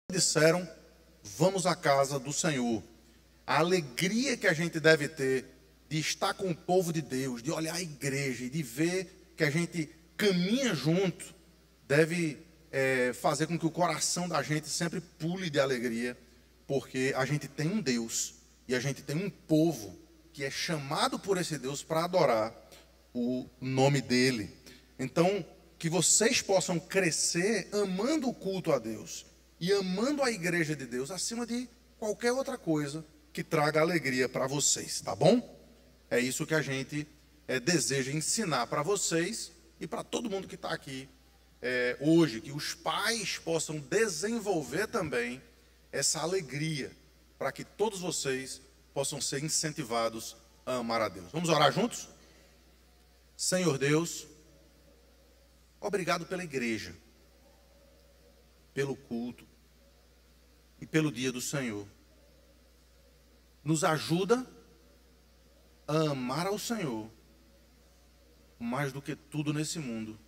disseram, vamos à casa do Senhor. A alegria que a gente deve ter de estar com o povo de Deus, de olhar a igreja e de ver que a gente caminha junto, deve fazer com que o coração da gente sempre pule de alegria, porque a gente tem um Deus e a gente tem um povo que é chamado por esse Deus para adorar o nome dele. Então, que vocês possam crescer amando o culto a Deus e amando a igreja de Deus acima de qualquer outra coisa que traga alegria para vocês, tá bom? É isso que a gente deseja ensinar para vocês e para todo mundo que está aqui hoje, que os pais possam desenvolver também essa alegria, para que todos vocês possam ser incentivados a amar a Deus. Vamos orar juntos? Senhor Deus, obrigado pela igreja, pelo culto e pelo dia do Senhor. Nos ajuda a amar ao Senhor mais do que tudo nesse mundo.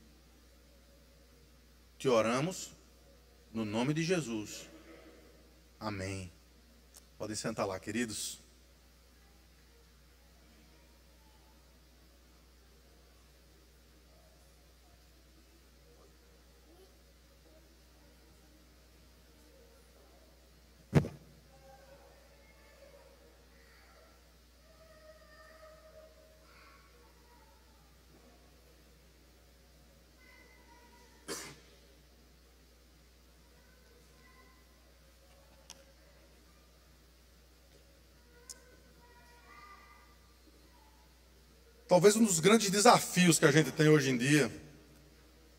Te oramos no nome de Jesus. Amém. Podem sentar lá, queridos. Talvez um dos grandes desafios que a gente tem hoje em dia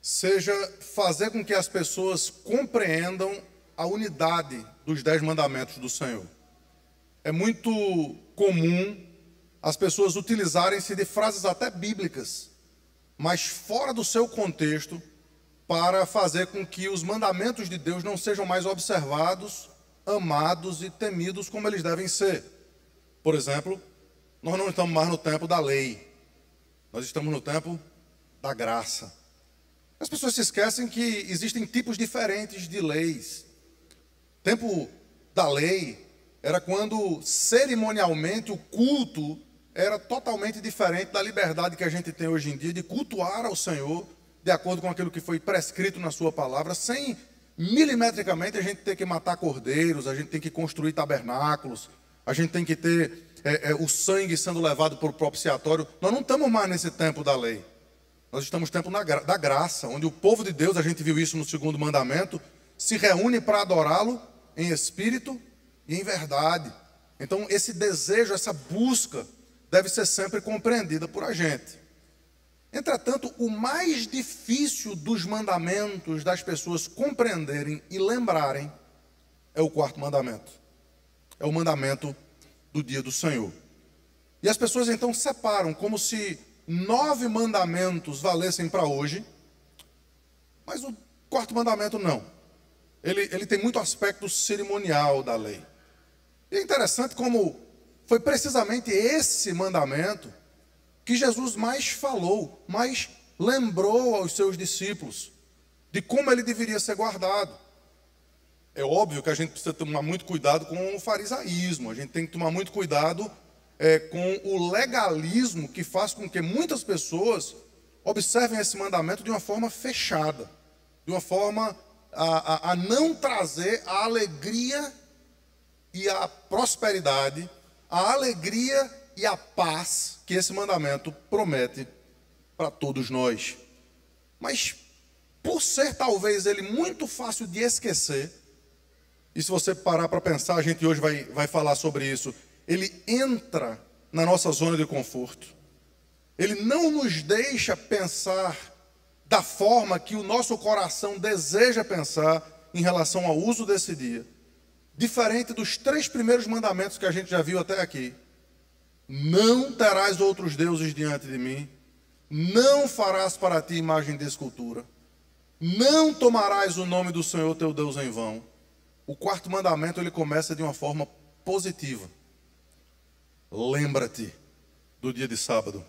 seja fazer com que as pessoas compreendam a unidade dos 10 mandamentos do Senhor. É muito comum as pessoas utilizarem-se de frases até bíblicas, mas fora do seu contexto, para fazer com que os mandamentos de Deus não sejam mais observados, amados e temidos como eles devem ser. Por exemplo, nós não estamos mais no tempo da lei. Nós estamos no tempo da graça. As pessoas se esquecem que existem tipos diferentes de leis. O tempo da lei era quando cerimonialmente o culto era totalmente diferente da liberdade que a gente tem hoje em dia de cultuar ao Senhor de acordo com aquilo que foi prescrito na sua palavra, sem milimetricamente a gente ter que matar cordeiros, a gente tem que construir tabernáculos, a gente tem que ter o sangue sendo levado para o propiciatório. Nós não estamos mais nesse tempo da lei. Nós estamos no tempo da graça, onde o povo de Deus, a gente viu isso no segundo mandamento, se reúne para adorá-lo em espírito e em verdade. Então esse desejo, essa busca deve ser sempre compreendida por a gente. Entretanto, o mais difícil dos mandamentos das pessoas compreenderem e lembrarem é o quarto mandamento. É o mandamento do dia do Senhor. E as pessoas então separam como se 9 mandamentos valessem para hoje, mas o quarto mandamento não. Ele tem muito aspecto cerimonial da lei. E é interessante como foi precisamente esse mandamento que Jesus mais falou, mais lembrou aos seus discípulos de como ele deveria ser guardado. É óbvio que a gente precisa tomar muito cuidado com o farisaísmo, a gente tem que tomar muito cuidado com o legalismo que faz com que muitas pessoas observem esse mandamento de uma forma fechada, de uma forma a não trazer a alegria e a prosperidade, a alegria e a paz que esse mandamento promete para todos nós. Mas por ser talvez ele muito fácil de esquecer, e se você parar para pensar, a gente hoje vai falar sobre isso, ele entra na nossa zona de conforto. Ele não nos deixa pensar da forma que o nosso coração deseja pensar em relação ao uso desse dia. Diferente dos 3 primeiros mandamentos que a gente já viu até aqui. Não terás outros deuses diante de mim. Não farás para ti imagem de escultura. Não tomarás o nome do Senhor teu Deus em vão. O quarto mandamento ele começa de uma forma positiva. Lembra-te do dia de sábado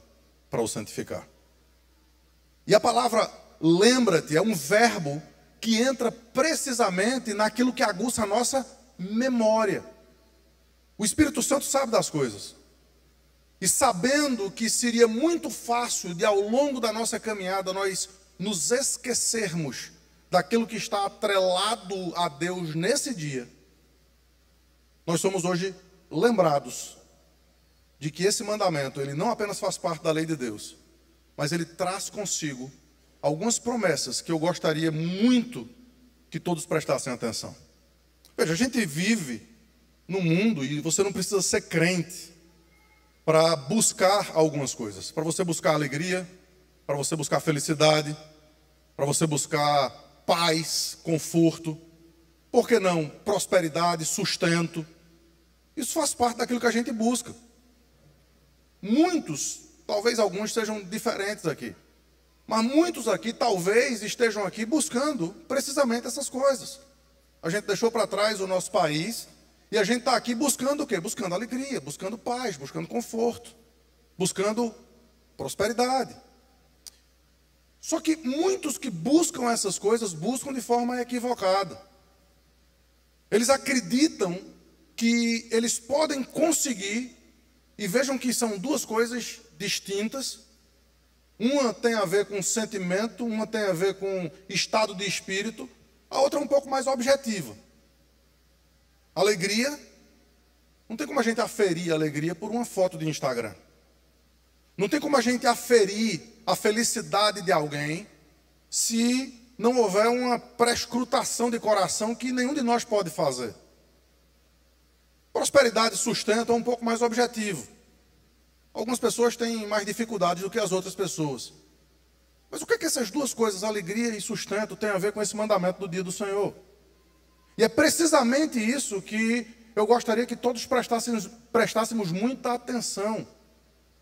para o santificar. E a palavra lembra-te é um verbo que entra precisamente naquilo que aguça a nossa memória. O Espírito Santo sabe das coisas. E sabendo que seria muito fácil de, ao longo da nossa caminhada, nós nos esquecermos daquilo que está atrelado a Deus nesse dia, nós somos hoje lembrados de que esse mandamento, ele não apenas faz parte da lei de Deus, mas ele traz consigo algumas promessas que eu gostaria muito que todos prestassem atenção. Veja, a gente vive no mundo, e você não precisa ser crente para buscar algumas coisas. Para você buscar alegria, para você buscar felicidade, para você buscar paz, conforto, por que não prosperidade, sustento. Isso faz parte daquilo que a gente busca. Muitos, talvez alguns sejam diferentes aqui, mas muitos aqui talvez estejam aqui buscando precisamente essas coisas. A gente deixou para trás o nosso país e a gente está aqui buscando o quê? Buscando alegria, buscando paz, buscando conforto, buscando prosperidade. Só que muitos que buscam essas coisas, buscam de forma equivocada. Eles acreditam que eles podem conseguir, e vejam que são duas coisas distintas. Uma tem a ver com sentimento, uma tem a ver com estado de espírito, a outra é um pouco mais objetiva. Alegria, não tem como a gente aferir a alegria por uma foto de Instagram. Não tem como a gente aferir a felicidade de alguém se não houver uma prescrutação de coração que nenhum de nós pode fazer. Prosperidade e sustento é um pouco mais objetivo. Algumas pessoas têm mais dificuldades do que as outras pessoas. Mas o que é que essas duas coisas, alegria e sustento, têm a ver com esse mandamento do dia do Senhor? E é precisamente isso que eu gostaria que todos prestássemos muita atenção.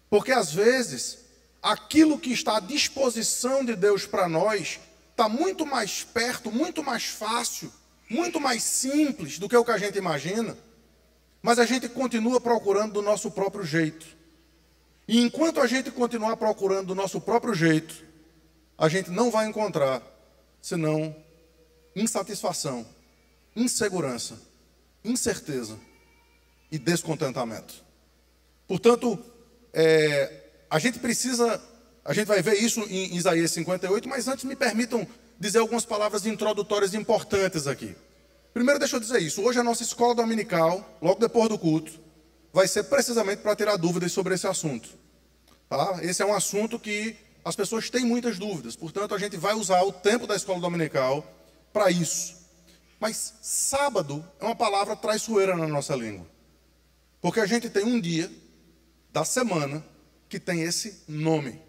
Porque às vezes, aquilo que está à disposição de Deus para nós, está muito mais perto, muito mais fácil, muito mais simples do que o que a gente imagina, mas a gente continua procurando do nosso próprio jeito. E enquanto a gente continuar procurando do nosso próprio jeito, a gente não vai encontrar senão insatisfação, insegurança, incerteza e descontentamento. Portanto, a gente vai ver isso em Isaías 58, mas antes me permitam dizer algumas palavras introdutórias importantes aqui. Primeiro, deixa eu dizer isso. Hoje a nossa escola dominical, logo depois do culto, vai ser precisamente para tirar dúvidas sobre esse assunto. Tá? Esse é um assunto que as pessoas têm muitas dúvidas. Portanto, a gente vai usar o tempo da escola dominical para isso. Mas sábado é uma palavra traiçoeira na nossa língua. Porque a gente tem um dia da semana que tem esse nome,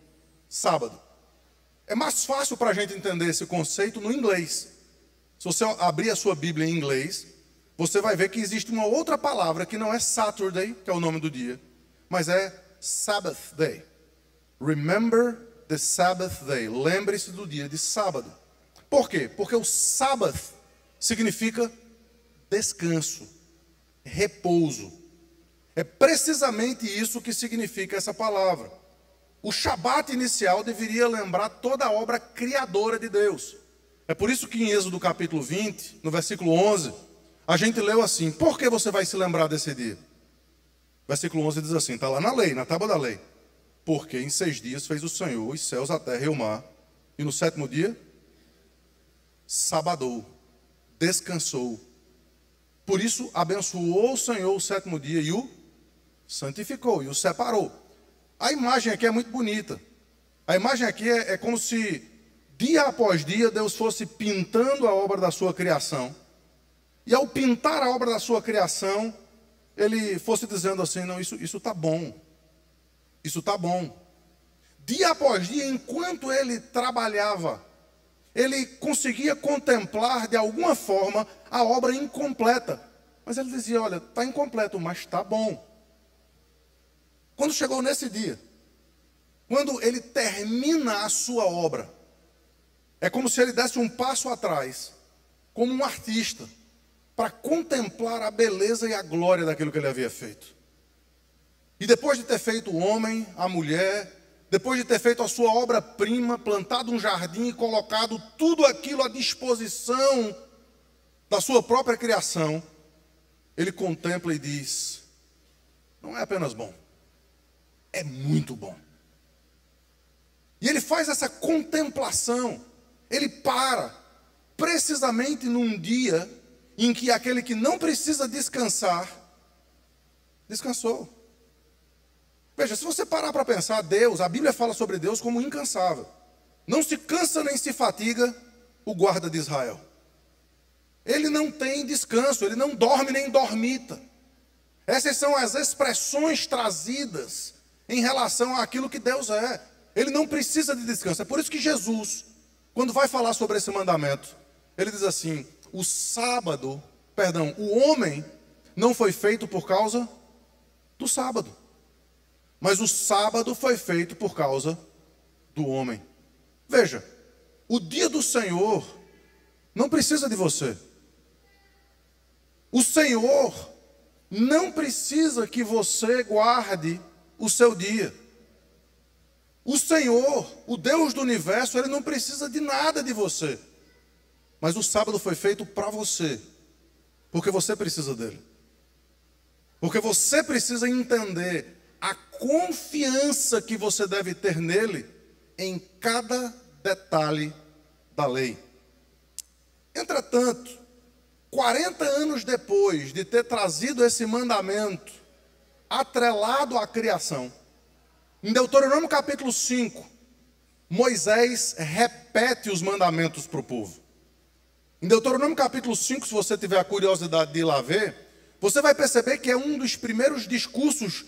sábado. É mais fácil para a gente entender esse conceito no inglês. Se você abrir a sua Bíblia em inglês, você vai ver que existe uma outra palavra que não é Saturday, que é o nome do dia, mas é Sabbath Day. Remember the Sabbath Day. Lembre-se do dia de sábado. Por quê? Porque o Sabbath significa descanso, repouso. É precisamente isso que significa essa palavra. O Shabat inicial deveria lembrar toda a obra criadora de Deus. É por isso que em Êxodo capítulo 20, no versículo 11, a gente leu assim: por que você vai se lembrar desse dia? Versículo 11 diz assim, está lá na lei, na tábua da lei. Porque em 6 dias fez o Senhor os céus, a terra e o mar, e no 7º dia, sabadou, descansou. Por isso abençoou o Senhor o 7º dia e o santificou, e o separou. A imagem aqui é muito bonita. A imagem aqui é como se dia após dia Deus fosse pintando a obra da sua criação. E ao pintar a obra da sua criação, Ele fosse dizendo assim, não, isso está bom. Isso está bom. Dia após dia, enquanto Ele trabalhava, Ele conseguia contemplar de alguma forma a obra incompleta. Mas Ele dizia, olha, está incompleto, mas está bom. Quando chegou nesse dia, quando Ele termina a sua obra, é como se Ele desse um passo atrás, como um artista, para contemplar a beleza e a glória daquilo que Ele havia feito. E depois de ter feito o homem, a mulher, depois de ter feito a sua obra-prima, plantado um jardim e colocado tudo aquilo à disposição da sua própria criação, ele contempla e diz: não é apenas bom, é muito bom. E ele faz essa contemplação, ele para, precisamente num dia em que aquele que não precisa descansar, descansou. Veja, se você parar para pensar, Deus, a Bíblia fala sobre Deus como incansável. Não se cansa nem se fatiga o guarda de Israel. Ele não tem descanso, ele não dorme nem dormita. Essas são as expressões trazidas em relação àquilo que Deus é. Ele não precisa de descanso. É por isso que Jesus, quando vai falar sobre esse mandamento, ele diz assim: o homem não foi feito por causa do sábado, mas o sábado foi feito por causa do homem. Veja, o dia do Senhor não precisa de você. O Senhor não precisa que você guarde o seu dia. O Senhor, o Deus do universo, ele não precisa de nada de você. Mas o sábado foi feito para você, porque você precisa dele. Porque você precisa entender a confiança que você deve ter nele em cada detalhe da lei. Entretanto, 40 anos depois de ter trazido esse mandamento atrelado à criação, em Deuteronômio capítulo 5, Moisés repete os mandamentos para o povo. Em Deuteronômio capítulo 5, se você tiver a curiosidade de ir lá ver, você vai perceber que é um dos primeiros discursos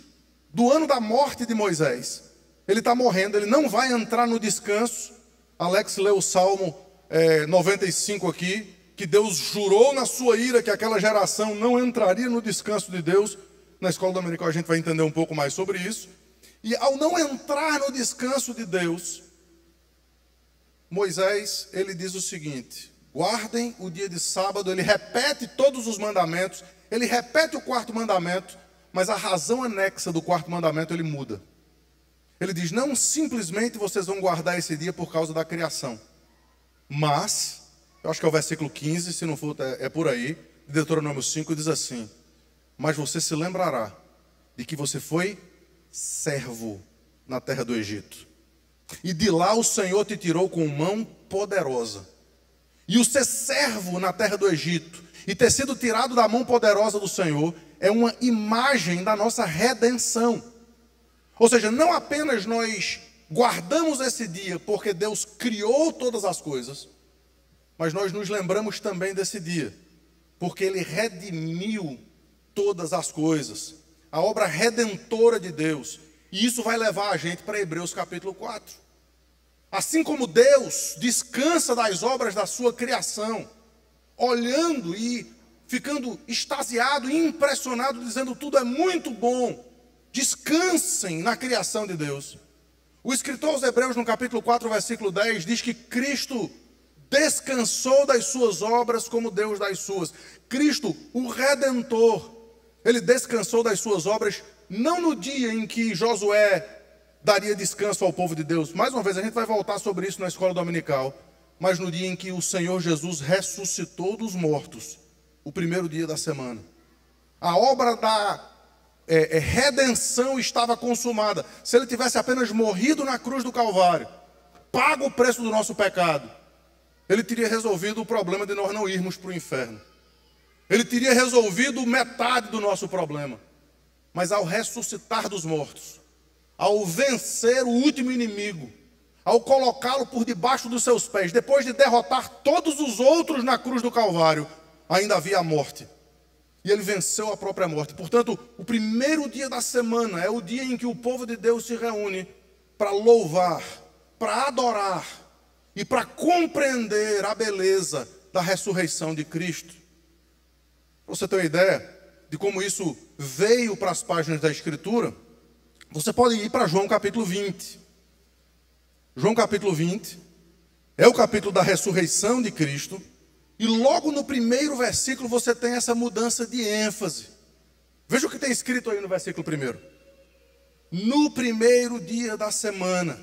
do ano da morte de Moisés. Ele está morrendo, ele não vai entrar no descanso. Alex leu o Salmo 95 aqui, que Deus jurou na sua ira que aquela geração não entraria no descanso de Deus. Na escola dominical a gente vai entender um pouco mais sobre isso. E ao não entrar no descanso de Deus, Moisés, ele diz o seguinte: guardem o dia de sábado. Ele repete todos os mandamentos, ele repete o quarto mandamento, mas a razão anexa do quarto mandamento ele muda. Ele diz: não simplesmente vocês vão guardar esse dia por causa da criação, mas, eu acho que é o versículo 15, se não for é por aí, de Deuteronômio 5, diz assim: mas você se lembrará de que você foi servo na terra do Egito, e de lá o Senhor te tirou com mão poderosa. E o ser servo na terra do Egito e ter sido tirado da mão poderosa do Senhor é uma imagem da nossa redenção. Ou seja, não apenas nós guardamos esse dia porque Deus criou todas as coisas, mas nós nos lembramos também desse dia porque Ele redimiu todas as coisas, a obra redentora de Deus. E isso vai levar a gente para Hebreus capítulo 4. Assim como Deus descansa das obras da sua criação, olhando e ficando extasiado e impressionado, dizendo tudo é muito bom, descansem na criação de Deus. O escritor aos Hebreus, no capítulo 4, versículo 10, diz que Cristo descansou das suas obras como Deus das suas. Cristo, o Redentor, ele descansou das suas obras, não no dia em que Josué daria descanso ao povo de Deus. Mais uma vez, a gente vai voltar sobre isso na escola dominical, mas no dia em que o Senhor Jesus ressuscitou dos mortos, o primeiro dia da semana. A obra da redenção estava consumada. Se ele tivesse apenas morrido na cruz do Calvário, pago o preço do nosso pecado, ele teria resolvido o problema de nós não irmos para o inferno. Ele teria resolvido metade do nosso problema. Mas ao ressuscitar dos mortos, ao vencer o último inimigo, ao colocá-lo por debaixo dos seus pés, depois de derrotar todos os outros na cruz do Calvário, ainda havia a morte. E ele venceu a própria morte. Portanto, o primeiro dia da semana é o dia em que o povo de Deus se reúne para louvar, para adorar e para compreender a beleza da ressurreição de Cristo. Para você ter uma ideia de como isso veio para as páginas da Escritura, você pode ir para João capítulo 20. João capítulo 20 é o capítulo da ressurreição de Cristo. E logo no primeiro versículo você tem essa mudança de ênfase. Veja o que tem escrito aí no versículo 1. no primeiro dia da semana,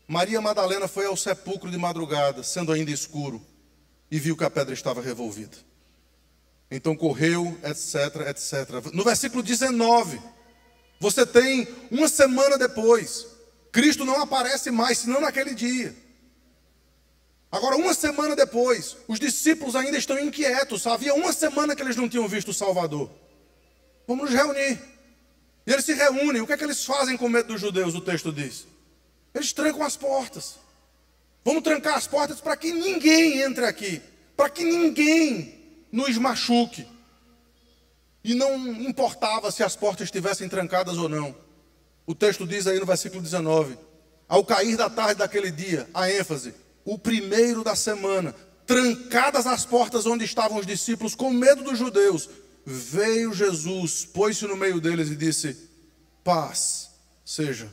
Maria Madalena foi ao sepulcro de madrugada, sendo ainda escuro, e viu que a pedra estava revolvida. Então correu, etc, etc. No versículo 19, você tem uma semana depois, Cristo não aparece mais, senão naquele dia. Agora, uma semana depois, os discípulos ainda estão inquietos. Havia uma semana que eles não tinham visto o Salvador. Vamos nos reunir. E eles se reúnem. O que é que eles fazem com medo dos judeus, o texto diz? Eles trancam as portas. Vamos trancar as portas para que ninguém entre aqui. Para que ninguém nos machuque. E não importava se as portas estivessem trancadas ou não. O texto diz aí no versículo 19. Ao cair da tarde daquele dia, a ênfase, o primeiro da semana, trancadas as portas onde estavam os discípulos, com medo dos judeus, veio Jesus, pôs-se no meio deles e disse: paz seja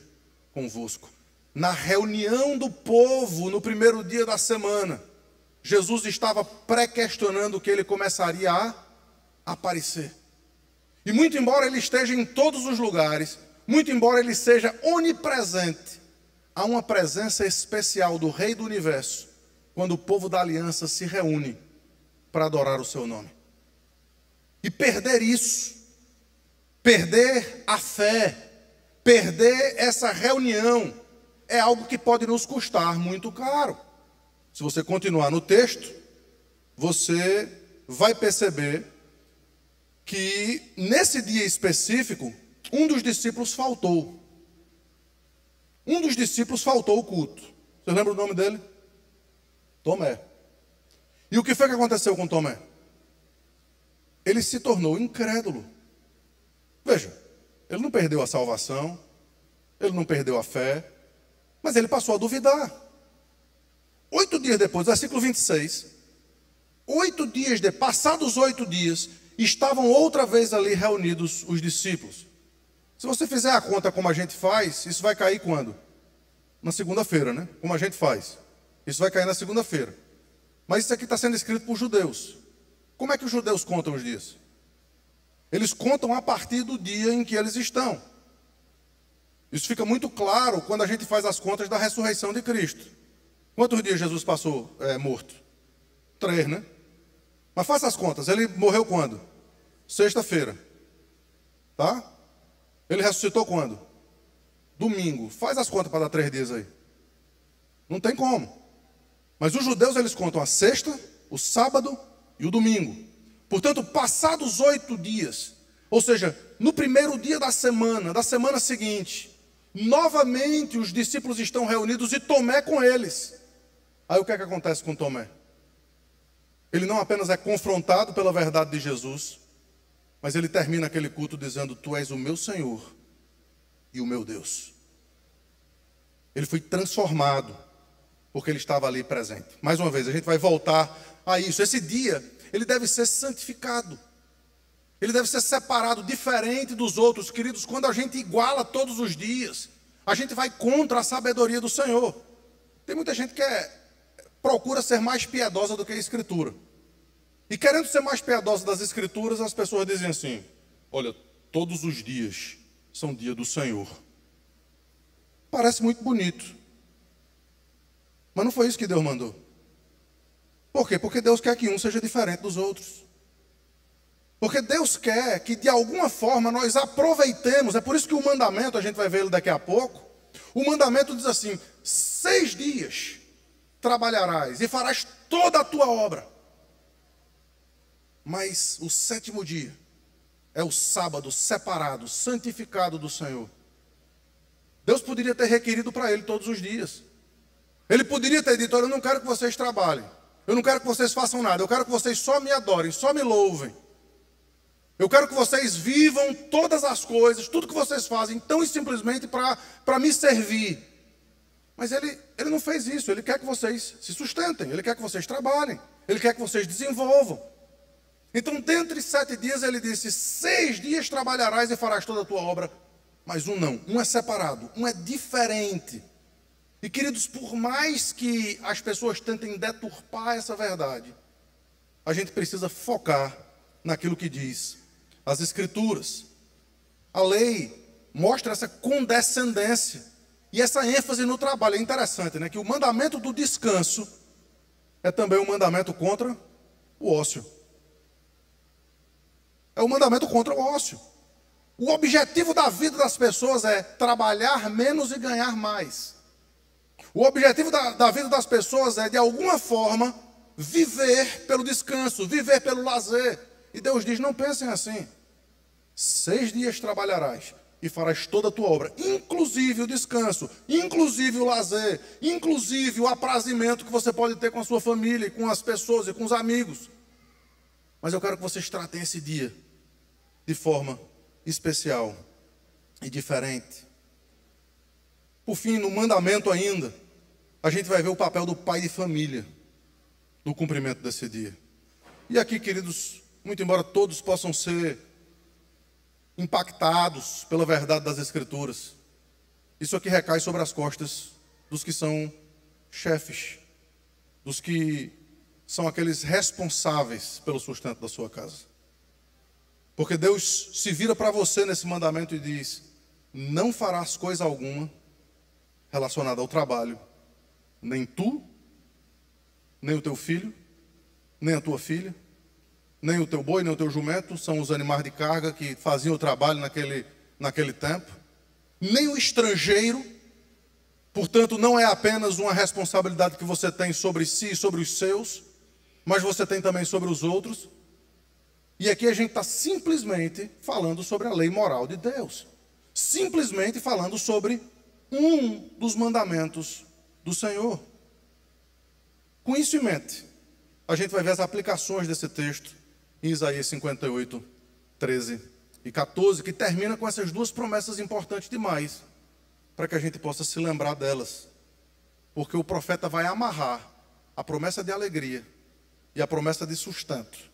convosco. Na reunião do povo, no primeiro dia da semana, Jesus estava pré-questionando que ele começaria a aparecer. E muito embora ele esteja em todos os lugares, muito embora ele seja onipresente, há uma presença especial do Rei do Universo, quando o povo da aliança se reúne para adorar o seu nome. E perder isso, perder a fé, perder essa reunião, é algo que pode nos custar muito caro. Se você continuar no texto, você vai perceber que nesse dia específico, um dos discípulos faltou. Um dos discípulos faltou o culto. Você lembra o nome dele? Tomé. E o que foi que aconteceu com Tomé? Ele se tornou incrédulo. Veja, ele não perdeu a salvação, ele não perdeu a fé, mas ele passou a duvidar. 8 dias depois, versículo 26, 8 dias depois, passados 8 dias, estavam outra vez ali reunidos os discípulos. Se você fizer a conta como a gente faz, isso vai cair quando? Na segunda-feira, né? Como a gente faz. Isso vai cair na segunda-feira. Mas isso aqui está sendo escrito por judeus. Como é que os judeus contam os dias? Eles contam a partir do dia em que eles estão. Isso fica muito claro quando a gente faz as contas da ressurreição de Cristo. Quantos dias Jesus passou morto? 3, né? Mas faça as contas. Ele morreu quando? Sexta-feira. Tá? Ele ressuscitou quando? Domingo. Faz as contas para dar 3 dias aí. Não tem como. Mas os judeus, eles contam a sexta, o sábado e o domingo. Portanto, passados 8 dias, ou seja, no primeiro dia da semana seguinte, novamente os discípulos estão reunidos e Tomé com eles. Aí o que é que acontece com Tomé? Ele não apenas é confrontado pela verdade de Jesus, mas ele termina aquele culto dizendo: tu és o meu Senhor e o meu Deus. Ele foi transformado, porque ele estava ali presente. Mais uma vez, a gente vai voltar a isso. Esse dia, ele deve ser santificado. Ele deve ser separado, diferente dos outros. Queridos, quando a gente iguala todos os dias, a gente vai contra a sabedoria do Senhor. Tem muita gente que procura ser mais piedosa do que a Escritura. E querendo ser mais piedosa das Escrituras, as pessoas dizem assim: olha, todos os dias são dia do Senhor. Parece muito bonito. Mas não foi isso que Deus mandou. Por quê? Porque Deus quer que um seja diferente dos outros. Porque Deus quer que de alguma forma nós aproveitemos. É por isso que o mandamento, a gente vai ver ele daqui a pouco. O mandamento diz assim: 6 dias trabalharás e farás toda a tua obra. Mas o 7º dia é o sábado separado, santificado do Senhor. Deus poderia ter requerido para ele todos os dias. Ele poderia ter dito: olha, eu não quero que vocês trabalhem. Eu não quero que vocês façam nada. Eu quero que vocês só me adorem, só me louvem. Eu quero que vocês vivam todas as coisas, tudo que vocês fazem, tão e simplesmente para me servir. Mas ele não fez isso. Ele quer que vocês se sustentem. Ele quer que vocês trabalhem. Ele quer que vocês desenvolvam. Então, dentre 7 dias, ele disse: 6 dias trabalharás e farás toda a tua obra. Mas um não. Um é separado. Um é diferente. E, queridos, por mais que as pessoas tentem deturpar essa verdade, a gente precisa focar naquilo que diz as Escrituras. A lei mostra essa condescendência e essa ênfase no trabalho. É interessante, né? Que o mandamento do descanso é também um mandamento contra o ócio. É um mandamento contra o ócio. O objetivo da vida das pessoas é trabalhar menos e ganhar mais. O objetivo da vida das pessoas é, de alguma forma, viver pelo descanso, viver pelo lazer. E Deus diz, não pensem assim. 6 dias trabalharás e farás toda a tua obra, inclusive o descanso, inclusive o lazer, inclusive o aprazimento que você pode ter com a sua família, e com as pessoas e com os amigos. Mas eu quero que vocês tratem esse dia de forma especial e diferente. Por fim, no mandamento ainda, a gente vai ver o papel do pai de família no cumprimento desse dia. E aqui, queridos, muito embora todos possam ser impactados pela verdade das Escrituras, isso aqui recai sobre as costas dos que são chefes, dos que são aqueles responsáveis pelo sustento da sua casa. Porque Deus se vira para você nesse mandamento e diz, não farás coisa alguma relacionada ao trabalho, nem tu, nem o teu filho, nem a tua filha, nem o teu boi, nem o teu jumento, são os animais de carga que faziam o trabalho naquele tempo, nem o estrangeiro. Portanto, não é apenas uma responsabilidade que você tem sobre si e sobre os seus, mas você tem também sobre os outros. E aqui a gente está simplesmente falando sobre a lei moral de Deus, simplesmente falando sobre um dos mandamentos do Senhor. Com isso em mente, a gente vai ver as aplicações desse texto em Isaías 58, 13 e 14, que termina com essas duas promessas importantes demais, para que a gente possa se lembrar delas. Porque o profeta vai amarrar a promessa de alegria e a promessa de sustento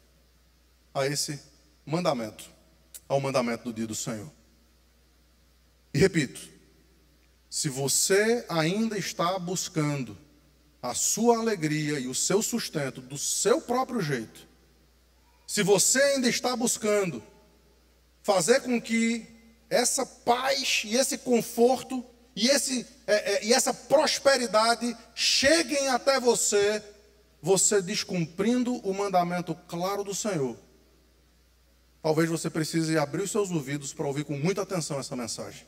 a esse mandamento, ao mandamento do dia do Senhor. E repito, se você ainda está buscando a sua alegria e o seu sustento do seu próprio jeito, se você ainda está buscando fazer com que essa paz e esse conforto e essa prosperidade cheguem até você, você descumprindo o mandamento claro do Senhor, talvez você precise abrir os seus ouvidos para ouvir com muita atenção essa mensagem.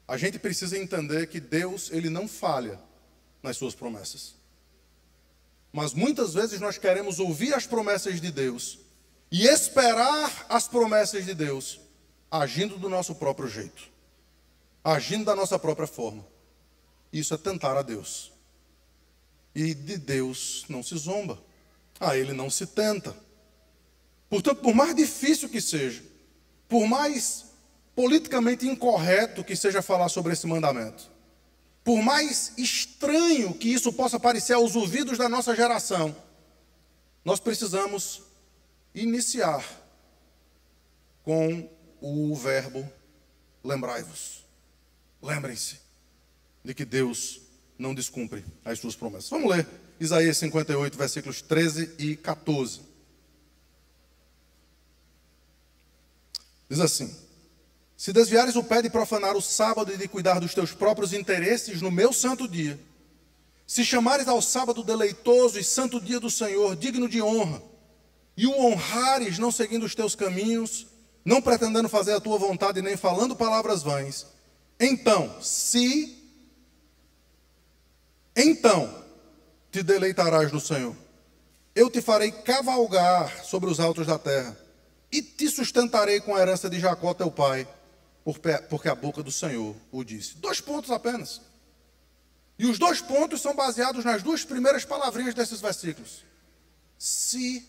A gente precisa entender que Deus, Ele não falha nas suas promessas. Mas muitas vezes nós queremos ouvir as promessas de Deus e esperar as promessas de Deus agindo do nosso próprio jeito, agindo da nossa própria forma. Isso é tentar a Deus. E de Deus não se zomba, a Ele não se tenta. Portanto, por mais difícil que seja, por mais politicamente incorreto que seja falar sobre esse mandamento, por mais estranho que isso possa parecer aos ouvidos da nossa geração, nós precisamos iniciar com o verbo lembrai-vos. Lembrem-se de que Deus não descumpre as suas promessas. Vamos ler Isaías 58, versículos 13 e 14. Diz assim: se desviares o pé de profanar o sábado e de cuidar dos teus próprios interesses no meu santo dia, se chamares ao sábado deleitoso e santo dia do Senhor, digno de honra, e o honrares não seguindo os teus caminhos, não pretendendo fazer a tua vontade nem falando palavras vãs, então te deleitarás no Senhor. Eu te farei cavalgar sobre os altos da terra, e te sustentarei com a herança de Jacó teu pai, porque a boca do Senhor o disse. 2 pontos apenas. E os 2 pontos são baseados nas 2 primeiras palavrinhas desses versículos. Se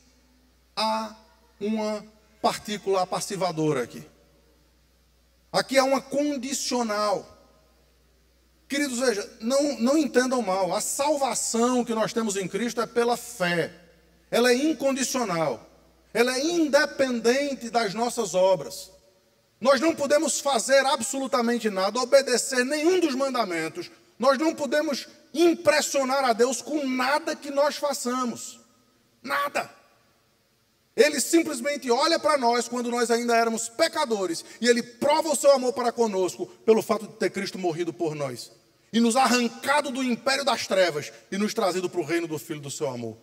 há uma partícula passivadora aqui. Aqui há uma condicional. Queridos, veja, não entendam mal. A salvação que nós temos em Cristo é pela fé. Ela é incondicional. Ela é independente das nossas obras. Nós não podemos fazer absolutamente nada, obedecer nenhum dos mandamentos. Nós não podemos impressionar a Deus com nada que nós façamos. Nada. Ele simplesmente olha para nós quando nós ainda éramos pecadores e Ele prova o seu amor para conosco pelo fato de ter Cristo morrido por nós e nos arrancado do império das trevas e nos trazido para o reino do Filho do seu amor.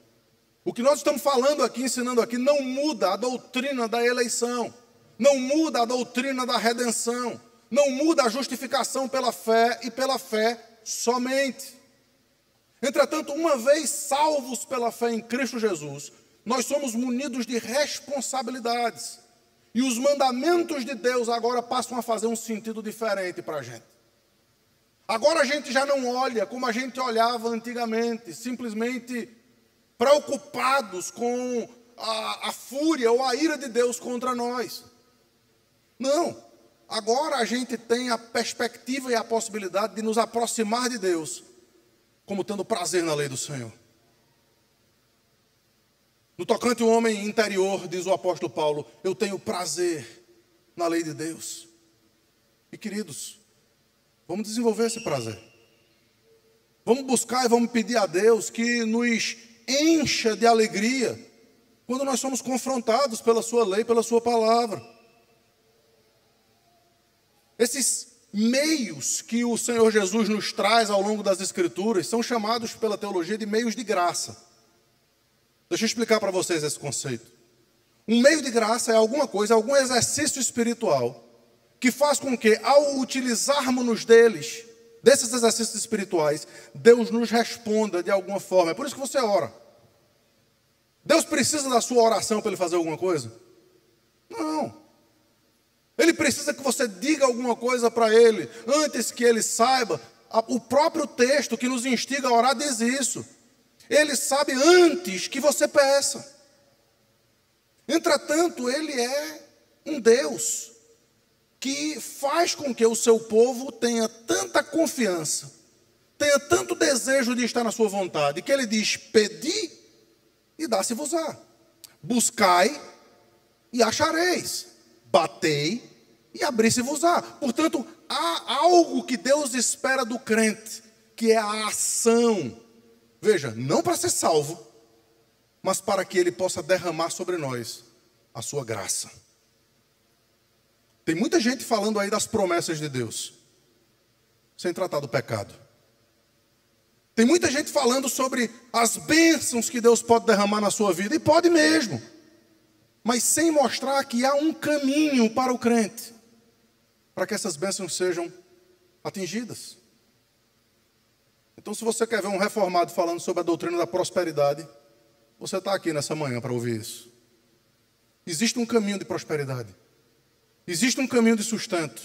O que nós estamos falando aqui, ensinando aqui, não muda a doutrina da eleição, não muda a doutrina da redenção, não muda a justificação pela fé e pela fé somente. Entretanto, uma vez salvos pela fé em Cristo Jesus, nós somos munidos de responsabilidades. E os mandamentos de Deus agora passam a fazer um sentido diferente para a gente. Agora a gente já não olha como a gente olhava antigamente, simplesmente preocupados com a fúria ou a ira de Deus contra nós. Não. Agora a gente tem a perspectiva e a possibilidade de nos aproximar de Deus, como tendo prazer na lei do Senhor. No tocante ao homem interior, diz o apóstolo Paulo, eu tenho prazer na lei de Deus. E queridos, vamos desenvolver esse prazer. Vamos buscar e vamos pedir a Deus que nos encha de alegria quando nós somos confrontados pela sua lei, pela sua palavra. Esses meios que o Senhor Jesus nos traz ao longo das Escrituras são chamados pela teologia de meios de graça. Deixa eu explicar para vocês esse conceito. Um meio de graça é alguma coisa, algum exercício espiritual que faz com que, ao utilizarmos desses exercícios espirituais, Deus nos responda de alguma forma. É por isso que você ora. Deus precisa da sua oração para Ele fazer alguma coisa? Não. Ele precisa que você diga alguma coisa para Ele, antes que Ele saiba. O próprio texto que nos instiga a orar diz isso. Ele sabe antes que você peça. Entretanto, Ele é um Deus que faz com que o seu povo tenha tanta confiança, tenha tanto desejo de estar na sua vontade, que Ele diz, pedi e dá-se-vos-á. Buscai e achareis. Batei e abri-se-vos-á. Portanto, há algo que Deus espera do crente, que é a ação. Veja, não para ser salvo, mas para que Ele possa derramar sobre nós a sua graça. Tem muita gente falando aí das promessas de Deus, sem tratar do pecado. Tem muita gente falando sobre as bênçãos que Deus pode derramar na sua vida, e pode mesmo, mas sem mostrar que há um caminho para o crente, para que essas bênçãos sejam atingidas. Então, se você quer ver um reformado falando sobre a doutrina da prosperidade, você está aqui nessa manhã para ouvir isso. Existe um caminho de prosperidade. Existe um caminho de sustento.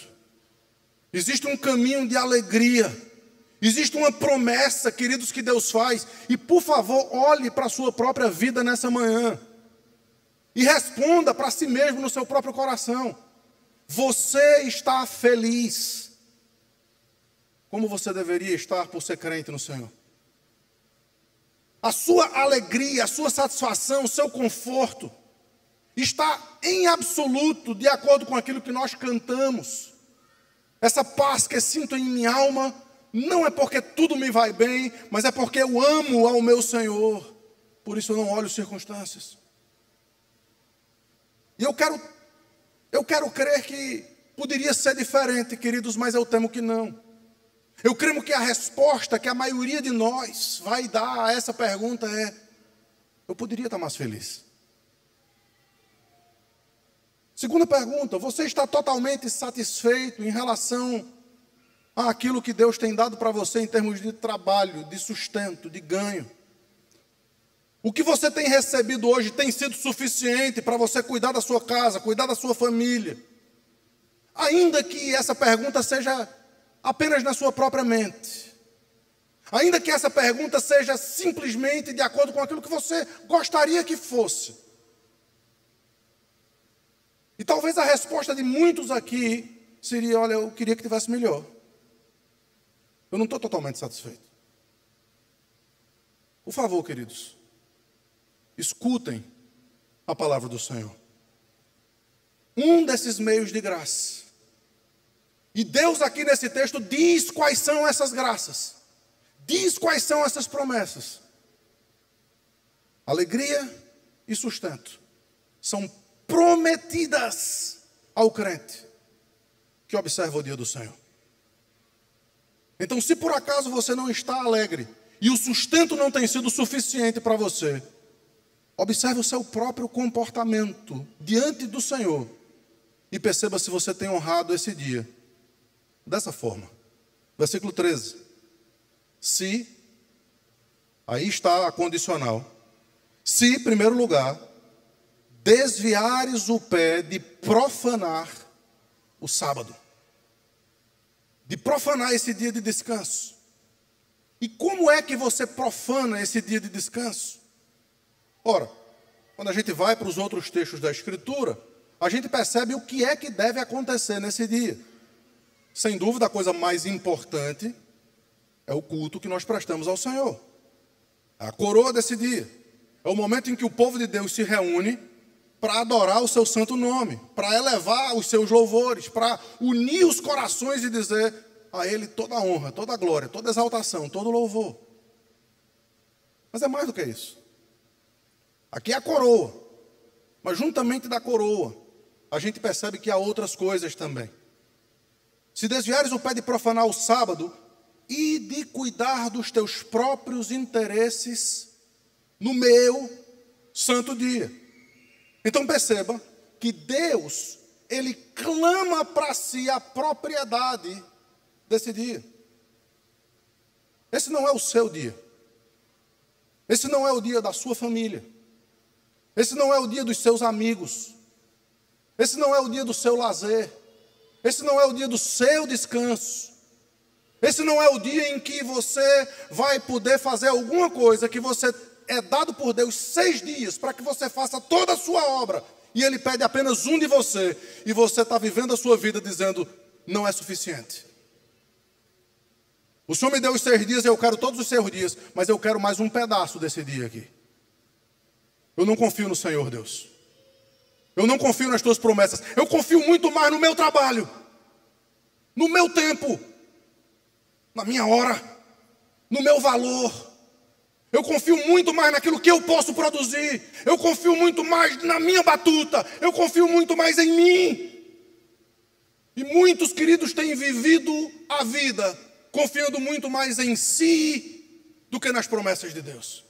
Existe um caminho de alegria. Existe uma promessa, queridos, que Deus faz. E, por favor, olhe para a sua própria vida nessa manhã. E responda para si mesmo no seu próprio coração. Você está feliz como você deveria estar por ser crente no Senhor? A sua alegria, a sua satisfação, o seu conforto está em absoluto de acordo com aquilo que nós cantamos. Essa paz que sinto em minha alma não é porque tudo me vai bem, mas é porque eu amo ao meu Senhor. Por isso eu não olho as circunstâncias. E eu quero crer que poderia ser diferente, queridos, mas eu temo que não. Eu creio que a resposta que a maioria de nós vai dar a essa pergunta é: eu poderia estar mais feliz. Segunda pergunta: você está totalmente satisfeito em relação àquilo que Deus tem dado para você em termos de trabalho, de sustento, de ganho? O que você tem recebido hoje tem sido suficiente para você cuidar da sua casa, cuidar da sua família? Ainda que essa pergunta seja apenas na sua própria mente. Ainda que essa pergunta seja simplesmente de acordo com aquilo que você gostaria que fosse. E talvez a resposta de muitos aqui seria: olha, eu queria que tivesse melhor. Eu não estou totalmente satisfeito. Por favor, queridos, escutem a palavra do Senhor. Um desses meios de graça. E Deus aqui nesse texto diz quais são essas graças. Diz quais são essas promessas. Alegria e sustento. são prometidas ao crente que observa o dia do Senhor. Então, se por acaso você não está alegre e o sustento não tem sido suficiente para você, observe o seu próprio comportamento diante do Senhor e perceba se você tem honrado esse dia dessa forma. Versículo 13. Se, aí está a condicional, se, em primeiro lugar, desviares o pé de profanar o sábado, de profanar esse dia de descanso. E como é que você profana esse dia de descanso? Ora, quando a gente vai para os outros textos da Escritura, a gente percebe o que é que deve acontecer nesse dia. Sem dúvida, a coisa mais importante é o culto que nós prestamos ao Senhor. É a coroa desse dia. É o momento em que o povo de Deus se reúne para adorar o seu santo nome, para elevar os seus louvores, para unir os corações e dizer a Ele toda a honra, toda a glória, toda a exaltação, todo o louvor. Mas é mais do que isso. Aqui é a coroa, mas juntamente da coroa, a gente percebe que há outras coisas também. Se desviares o pé de profanar o sábado e de cuidar dos teus próprios interesses no meu santo dia. Então perceba que Deus, Ele clama para si a propriedade desse dia. Esse não é o seu dia. Esse não é o dia da sua família. Esse não é o dia dos seus amigos. Esse não é o dia do seu lazer. Esse não é o dia do seu descanso. Esse não é o dia em que você vai poder fazer alguma coisa que você é dado por Deus 6 dias para que você faça toda a sua obra. E Ele pede apenas um de você. E você está vivendo a sua vida dizendo, não é suficiente. O Senhor me deu os 6 dias, eu quero todos os 6 dias, mas eu quero mais um pedaço desse dia aqui. Eu não confio no Senhor, Deus. Eu não confio nas tuas promessas. Eu confio muito mais no meu trabalho, no meu tempo, na minha hora, no meu valor. Eu confio muito mais naquilo que eu posso produzir. Eu confio muito mais na minha batuta. Eu confio muito mais em mim. E muitos queridos têm vivido a vida confiando muito mais em si do que nas promessas de Deus.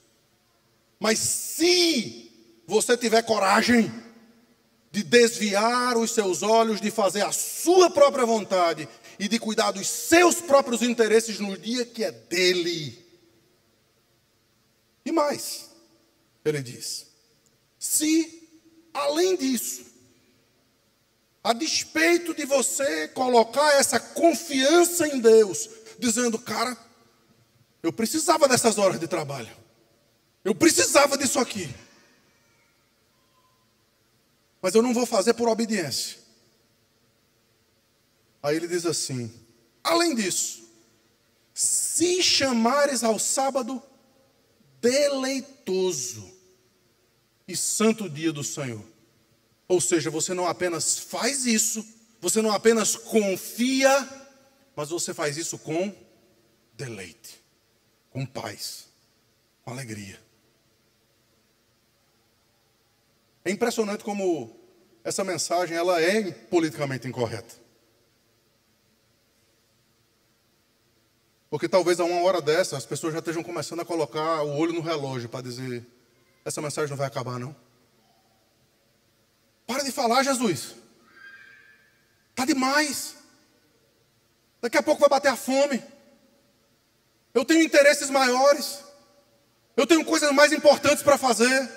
Mas se você tiver coragem de desviar os seus olhos, de fazer a sua própria vontade e de cuidar dos seus próprios interesses no dia que é dele. E mais, ele diz, se além disso, a despeito de você colocar essa confiança em Deus, dizendo, cara, eu precisava dessas horas de trabalho, eu precisava disso aqui, mas eu não vou fazer por obediência. Aí ele diz assim, além disso, se chamares ao sábado deleitoso e santo dia do Senhor. Ou seja, você não apenas faz isso, você não apenas confia, mas você faz isso com deleite, com paz, com alegria. É impressionante como essa mensagem ela é politicamente incorreta. Porque talvez a uma hora dessa, as pessoas já estejam começando a colocar o olho no relógio para dizer, essa mensagem não vai acabar não. Para de falar, Jesus. Está demais. Daqui a pouco vai bater a fome. Eu tenho interesses maiores. Eu tenho coisas mais importantes para fazer.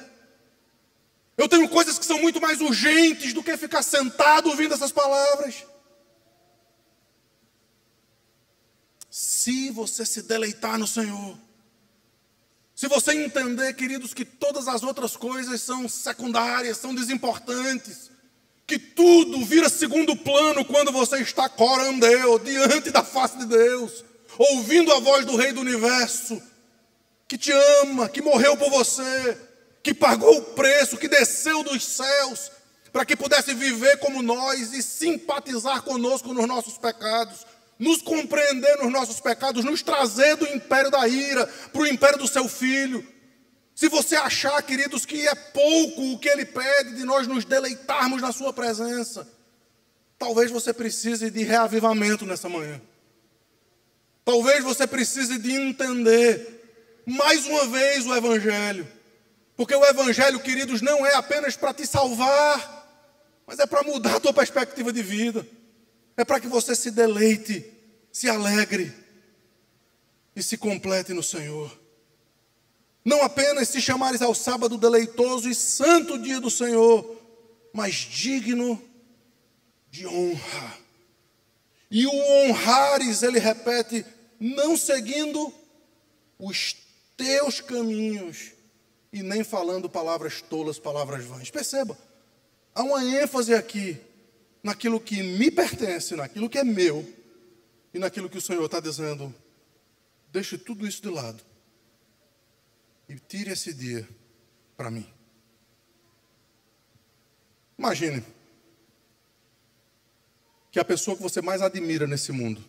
Eu tenho coisas que são muito mais urgentes do que ficar sentado ouvindo essas palavras. Se você se deleitar no Senhor, se você entender, queridos, que todas as outras coisas são secundárias, são desimportantes, que tudo vira segundo plano quando você está corandeu, diante da face de Deus, ouvindo a voz do Rei do Universo, que te ama, que morreu por você, que pagou o preço, que desceu dos céus, para que pudesse viver como nós e simpatizar conosco nos nossos pecados, nos compreender nos nossos pecados, nos trazer do império da ira para o império do seu Filho. Se você achar, queridos, que é pouco o que Ele pede de nós nos deleitarmos na sua presença, talvez você precise de reavivamento nessa manhã. Talvez você precise de entender mais uma vez o Evangelho. Porque o Evangelho, queridos, não é apenas para te salvar, mas é para mudar a tua perspectiva de vida. É para que você se deleite, se alegre e se complete no Senhor. Não apenas se chamares ao sábado deleitoso e santo dia do Senhor, mas digno de honra. E o honrares, ele repete, não seguindo os teus caminhos e nem falando palavras tolas, palavras vãs. Perceba, há uma ênfase aqui naquilo que me pertence, naquilo que é meu e naquilo que o Senhor está dizendo. Deixe tudo isso de lado e tire esse dia para mim. Imagine que a pessoa que você mais admira nesse mundo,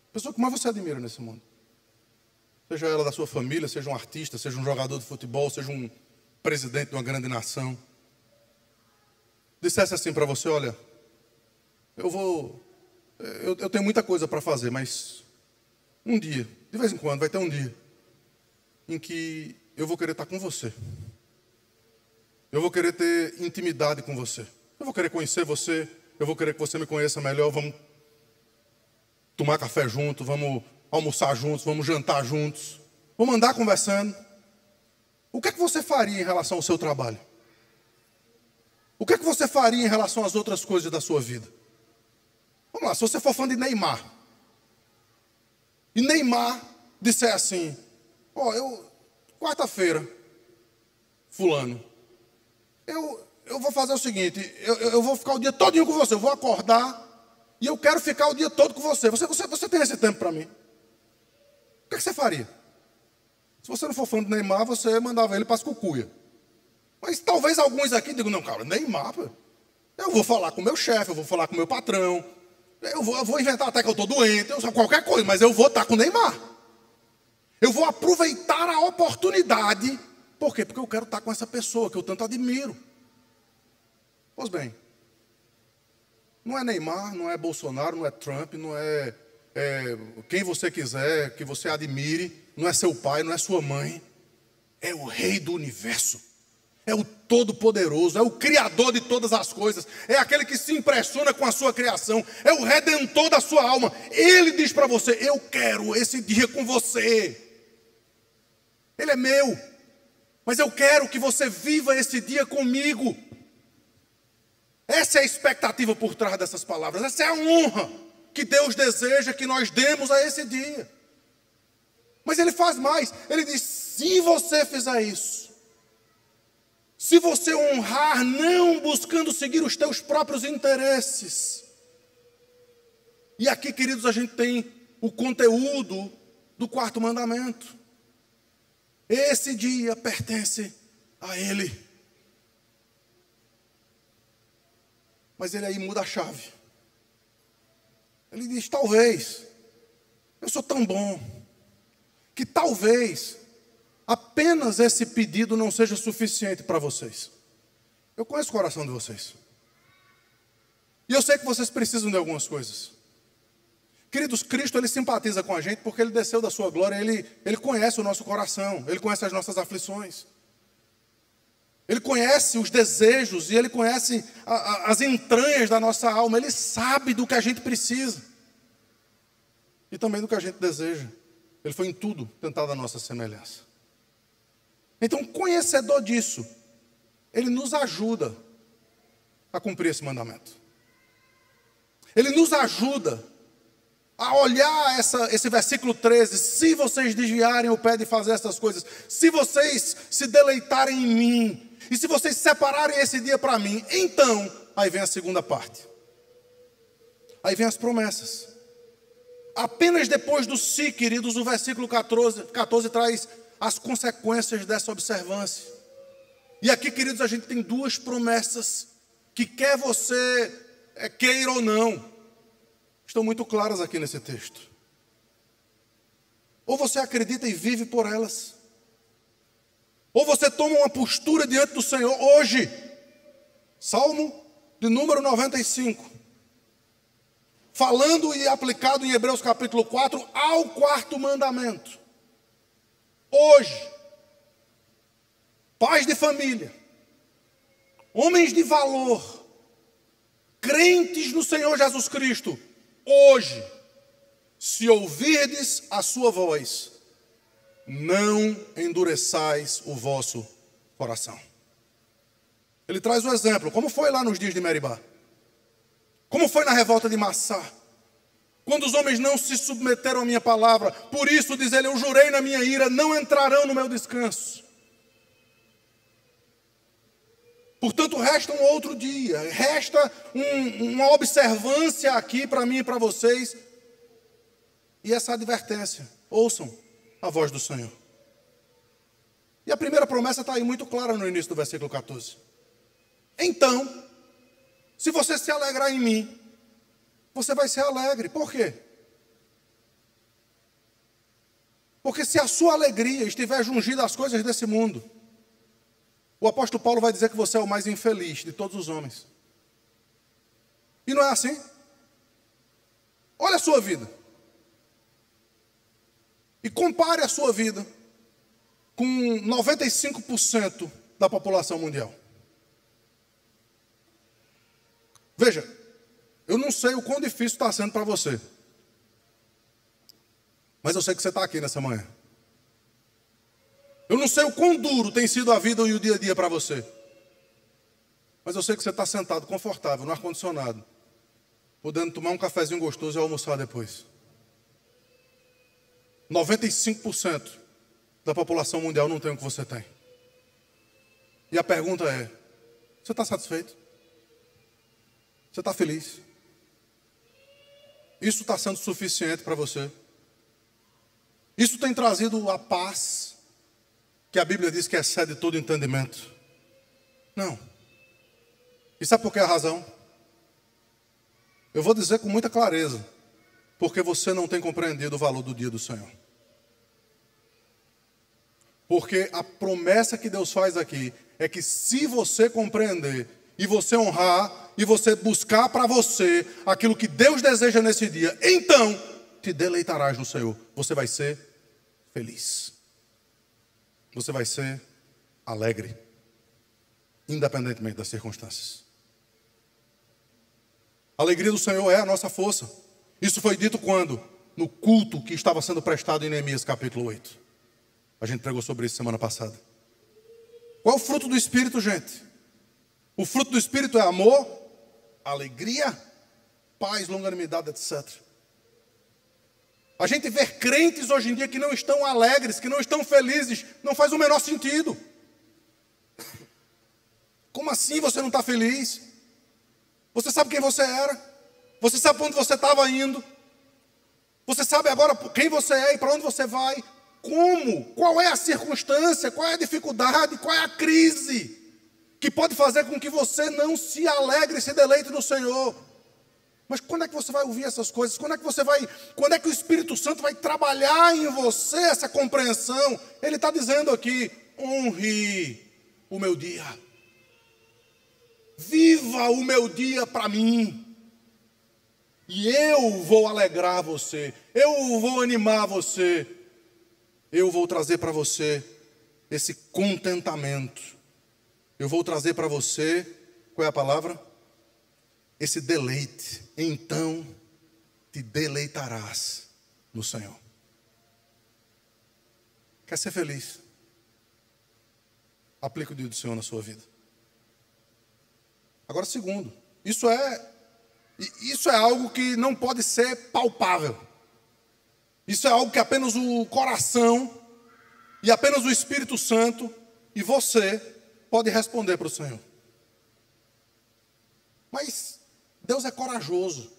a pessoa que mais você admira nesse mundo, seja ela da sua família, seja um artista, seja um jogador de futebol, seja um presidente de uma grande nação, dissesse assim para você: olha, eu tenho muita coisa para fazer, mas um dia, de vez em quando, vai ter um dia em que eu vou querer estar com você. Eu vou querer ter intimidade com você. Eu vou querer conhecer você. Eu vou querer que você me conheça melhor. Vamos tomar café juntos, vamos almoçar juntos, vamos jantar juntos. Vamos andar conversando. O que é que você faria em relação ao seu trabalho? O que é que você faria em relação às outras coisas da sua vida? Vamos lá, se você for fã de Neymar, e Neymar disser assim: quarta-feira, fulano, eu vou fazer o seguinte, eu vou ficar o dia todinho com você, eu vou acordar e eu quero ficar o dia todo com você. Você tem esse tempo para mim? O que é que você faria? Se você não for fã do Neymar, você mandava ele para as cucuia. Mas talvez alguns aqui digam: não, cara, Neymar, pô, eu vou falar com o meu chefe, eu vou falar com o meu patrão, eu vou inventar até que eu estou doente, qualquer coisa, mas eu vou estar com o Neymar. Eu vou aproveitar a oportunidade. Por quê? Porque eu quero estar com essa pessoa que eu tanto admiro. Pois bem, não é Neymar, não é Bolsonaro, não é Trump, não é quem você quiser, que você admire, não é seu pai, não é sua mãe. É o Rei do Universo. É o Todo-Poderoso, é o Criador de todas as coisas, é aquele que se impressiona com a sua criação, é o Redentor da sua alma. Ele diz para você: eu quero esse dia com você. Ele é meu, mas eu quero que você viva esse dia comigo. Essa é a expectativa por trás dessas palavras, essa é a honra que Deus deseja que nós demos a esse dia. Mas Ele faz mais, Ele diz: se você fizer isso, se você honrar, não buscando seguir os teus próprios interesses. E aqui, queridos, a gente tem o conteúdo do quarto mandamento. Esse dia pertence a Ele. Mas Ele aí muda a chave. Ele diz: talvez, eu sou tão bom, que talvez apenas esse pedido não seja suficiente para vocês. Eu conheço o coração de vocês. E eu sei que vocês precisam de algumas coisas. Queridos, Cristo, Ele simpatiza com a gente porque Ele desceu da sua glória, Ele conhece o nosso coração, Ele conhece as nossas aflições. Ele conhece os desejos e Ele conhece as entranhas da nossa alma. Ele sabe do que a gente precisa. E também do que a gente deseja. Ele foi em tudo tentado a nossa semelhança. Então, conhecedor disso, Ele nos ajuda a cumprir esse mandamento. Ele nos ajuda a olhar esse versículo 13. Se vocês desviarem o pé de fazer essas coisas, se vocês se deleitarem em mim, e se vocês separarem esse dia para mim, então, aí vem a segunda parte. Aí vem as promessas. Apenas depois do se, queridos, o versículo 14 traz as consequências dessa observância. E aqui, queridos, a gente tem duas promessas que quer você queira ou não, estão muito claras aqui nesse texto. Ou você acredita e vive por elas, Ou você toma uma postura diante do Senhor hoje. Salmo de número 95. Falando e aplicado em Hebreus capítulo 4 ao quarto mandamento. Hoje, pais de família, homens de valor, crentes no Senhor Jesus Cristo, hoje, se ouvirdes a sua voz, não endureçais o vosso coração. Ele traz o exemplo, como foi lá nos dias de Meribá, como foi na revolta de Massá, quando os homens não se submeteram à minha palavra. Por isso, diz ele, eu jurei na minha ira, não entrarão no meu descanso. Portanto, resta um outro dia, resta uma observância aqui para mim e para vocês, e essa advertência: ouçam a voz do Senhor. E a primeira promessa está aí muito clara no início do versículo 14. Então, se você se alegrar em mim, você vai ser alegre. Por quê? Porque se a sua alegria estiver jungida às coisas desse mundo, o apóstolo Paulo vai dizer que você é o mais infeliz de todos os homens. E não é assim? Olha a sua vida. E compare a sua vida com 95% da população mundial. Veja, eu não sei o quão difícil está sendo para você. Mas eu sei que você está aqui nessa manhã. Eu não sei o quão duro tem sido a vida e o dia a dia para você. Mas eu sei que você está sentado confortável no ar-condicionado, podendo tomar um cafezinho gostoso e almoçar depois. 95% da população mundial não tem o que você tem. E a pergunta é: você está satisfeito? Você está feliz? Isso está sendo suficiente para você? Isso tem trazido a paz que a Bíblia diz que excede todo entendimento? Não. E sabe por que a razão? Eu vou dizer com muita clareza: porque você não tem compreendido o valor do dia do Senhor. Porque a promessa que Deus faz aqui é que se você compreender e você honrar e você buscar para você aquilo que Deus deseja nesse dia, então te deleitarás no Senhor. Você vai ser feliz. Você vai ser alegre, independentemente das circunstâncias. A alegria do Senhor é a nossa força. Isso foi dito quando? No culto que estava sendo prestado em Neemias capítulo 8. A gente pregou sobre isso semana passada. Qual é o fruto do Espírito, gente? O fruto do Espírito é amor, alegria, paz, longanimidade, etc. A gente vê crentes hoje em dia que não estão alegres, que não estão felizes, não faz o menor sentido. Como assim você não está feliz? Você sabe quem você era? Você sabe para onde você estava indo? Você sabe agora quem você é e para onde você vai? Como? Qual é a circunstância? Qual é a dificuldade? Qual é a crise que pode fazer com que você não se alegre e se deleite no Senhor? Mas quando é que você vai ouvir essas coisas? Quando é que o Espírito Santo vai trabalhar em você essa compreensão? Ele está dizendo aqui: honre o meu dia. Viva o meu dia para mim. E eu vou alegrar você. Eu vou animar você. Eu vou trazer para você esse contentamento. Eu vou trazer para você, qual é a palavra? Esse deleite. Então te deleitarás no Senhor. Quer ser feliz? Aplica o dia do Senhor na sua vida. Agora, segundo, isso é algo que não pode ser palpável. Isso é algo que apenas o coração e apenas o Espírito Santo e você pode responder para o Senhor. Mas Deus é corajoso.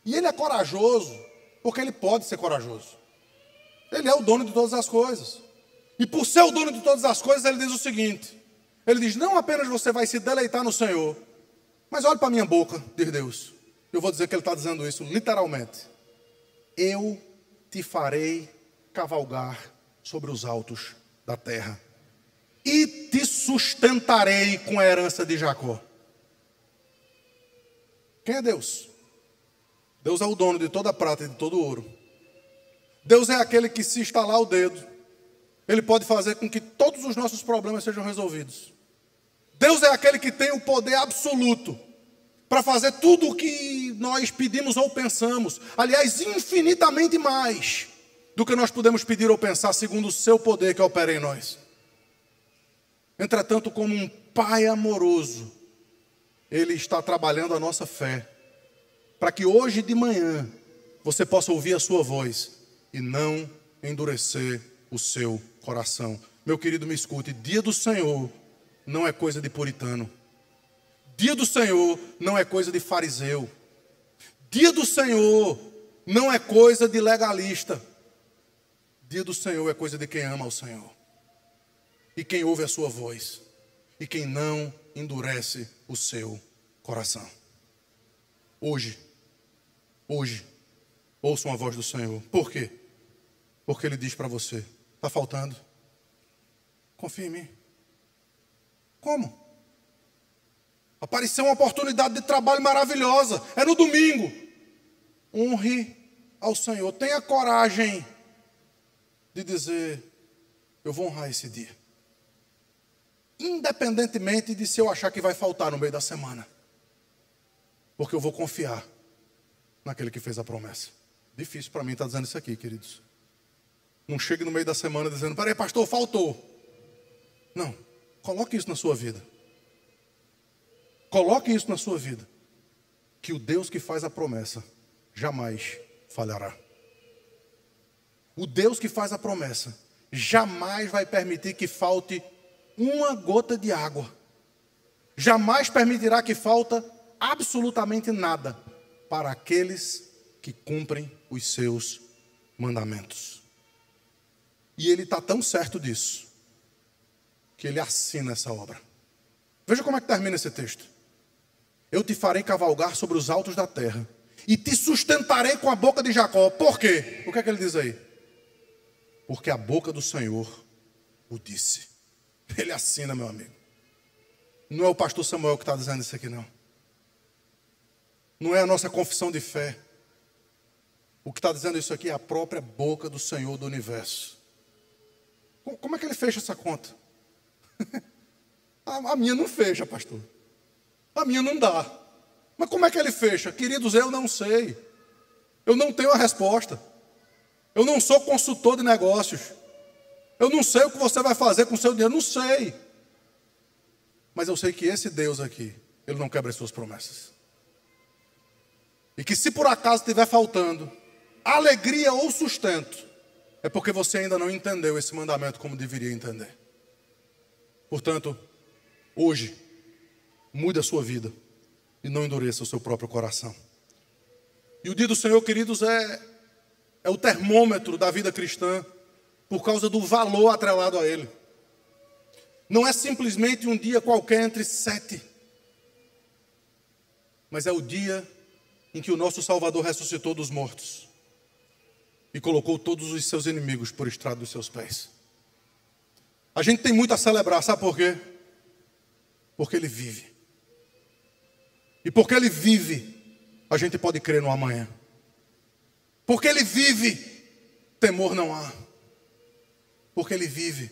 E Ele é corajoso porque Ele pode ser corajoso. Ele é o dono de todas as coisas. E por ser o dono de todas as coisas, Ele diz o seguinte: Ele diz, não apenas você vai se deleitar no Senhor, mas olhe para a minha boca, diz Deus. Eu vou dizer que Ele está dizendo isso literalmente. Eu te farei cavalgar sobre os altos da terra, e te sustentarei com a herança de Jacó. Quem é Deus? Deus é o dono de toda a prata e de todo o ouro. Deus é aquele que, se estalar o dedo, Ele pode fazer com que todos os nossos problemas sejam resolvidos. Deus é aquele que tem o poder absoluto para fazer tudo o que nós pedimos ou pensamos. Aliás, infinitamente mais do que nós podemos pedir ou pensar, segundo o seu poder que opera em nós. Entretanto, como um Pai amoroso, Ele está trabalhando a nossa fé, para que hoje de manhã você possa ouvir a sua voz e não endurecer o seu coração. Meu querido, me escute, dia do Senhor não é coisa de puritano. Dia do Senhor não é coisa de fariseu. Dia do Senhor não é coisa de legalista. Dia do Senhor é coisa de quem ama ao Senhor. E quem ouve a sua voz. E quem não endurece o seu coração. Hoje, ouçam a voz do Senhor. Por quê? Porque Ele diz para você, está faltando? Confia em mim. Como? Apareceu uma oportunidade de trabalho maravilhosa. É no domingo. Honre ao Senhor. Tenha coragem de dizer, eu vou honrar esse dia. Independentemente de se eu achar que vai faltar no meio da semana. Porque eu vou confiar naquele que fez a promessa. Difícil para mim estar dizendo isso aqui, queridos. Não chegue no meio da semana dizendo, peraí, pastor, faltou. Não, coloque isso na sua vida. Coloque isso na sua vida. Que o Deus que faz a promessa jamais falhará. O Deus que faz a promessa jamais vai permitir que falte uma gota de água. Jamais permitirá que falta absolutamente nada para aqueles que cumprem os seus mandamentos. E Ele está tão certo disso, que Ele assina essa obra. Veja como é que termina esse texto. Eu te farei cavalgar sobre os altos da terra, e te sustentarei com a boca de Jacó. Por quê? O que é que ele diz aí? Porque a boca do Senhor o disse. Ele assina, meu amigo. Não é o pastor Samuel que está dizendo isso aqui, não. Não é a nossa confissão de fé. O que está dizendo isso aqui é a própria boca do Senhor do universo. Como é que ele fecha essa conta? A minha não fecha, pastor. A minha não dá. Mas como é que ele fecha? Queridos, eu não sei. Eu não tenho a resposta. Eu não sou consultor de negócios. Eu não sei o que você vai fazer com o seu dinheiro. Não sei. Mas eu sei que esse Deus aqui, Ele não quebra as suas promessas. E que se por acaso estiver faltando alegria ou sustento, é porque você ainda não entendeu esse mandamento como deveria entender. Portanto, hoje, mude a sua vida e não endureça o seu próprio coração. E o dia do Senhor, queridos, é o termômetro da vida cristã por causa do valor atrelado a Ele. Não é simplesmente um dia qualquer entre 7, mas é o dia em que o nosso Salvador ressuscitou dos mortos e colocou todos os seus inimigos por estrado dos seus pés. A gente tem muito a celebrar, sabe por quê? Porque Ele vive. E porque Ele vive, a gente pode crer no amanhã. Porque Ele vive, temor não há. Porque Ele vive,